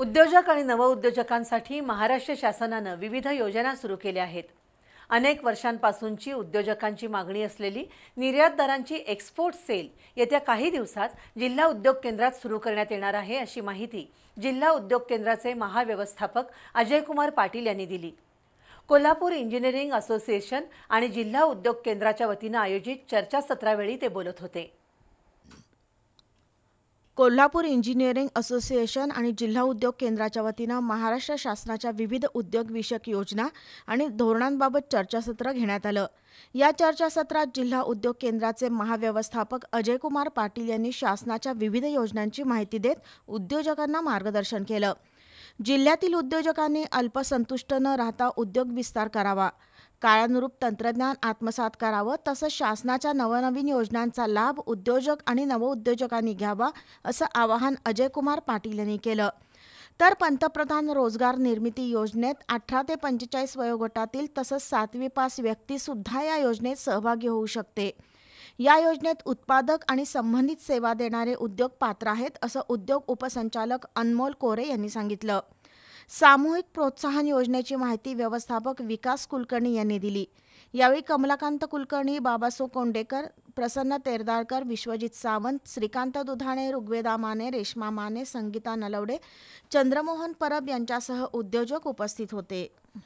उद्योजक आणि नवउद्योजकांसाठी महाराष्ट्र शासनाने विविध योजना सुरू केल्या आहेत। अनेक वर्षांपासूनची उद्योजकांची मागणी असलेली निर्यातदारांची एक्सपोर्ट सेल येत्या काही दिवसात जिल्हा उद्योग केंद्रात सुरू करण्यात येणार आहे, अशी माहिती जिल्हा उद्योग केंद्राचे महाव्यवस्थापक अजयकुमार पाटील यांनी दिली। कोल्हापूर इंजिनिअरिंग असोसिएशन आणि जिल्हा उद्योग केंद्राच्या वतीने आयोजित चर्चासत्रावेळी ते बोलत होते। कोल्हापूर इंजिनिअरिंग असोसिएशन आणि जिल्हा उद्योग केंद्राच्या वतीने महाराष्ट्र शासनाच्या विविध उद्योगविषयक योजना आणि धोरणांबाबत चर्चासत्र घेण्यात आलं। या चर्चासत्रात जिल्हा उद्योग केंद्राचे महाव्यवस्थापक अजयकुमार पाटील यांनी शासनाच्या विविध योजनांची माहिती देत उद्योजकांना मार्गदर्शन केलं। जिल्ह्यातील उद्योजकांनी अल्पसंतुष्ट न राहता उद्योग विस्तार करावा, काळानुरूप तंत्रज्ञान आत्मसात करावं, तसंच शासनाच्या नवनवीन योजनांचा लाभ उद्योजक आणि नवउद्योजकांनी घ्यावा, असं आवाहन अजयकुमार पाटील यांनी केलं। तर पंतप्रधान रोजगार निर्मिती योजनेत 18 ते 45 वयोगटातील तसंच 7वी पास व्यक्तीसुद्धा या योजनेत सहभागी होऊ शकते। या योजनेत उत्पादक आणि संबंधित सेवा देणारे उद्योग पात्र आहेत, असं उद्योग उपसंचालक अनमोल कोरे यांनी सांगितलं। सामूहिक प्रोत्साहन योजनेची माहिती व्यवस्थापक विकास कुलकर्णी यांनी दिली। यावेळी कमलाकांत कुलकर्णी, बाबासो कोंडेकर, प्रसन्न तेरदाळकर, विश्वजित सावंत, श्रीकांत दुधाणे, ऋग्वेदा माने, रेश्मा माने, संगीता नलवडे, चंद्रमोहन परब यांच्यासह उद्योजक उपस्थित होते।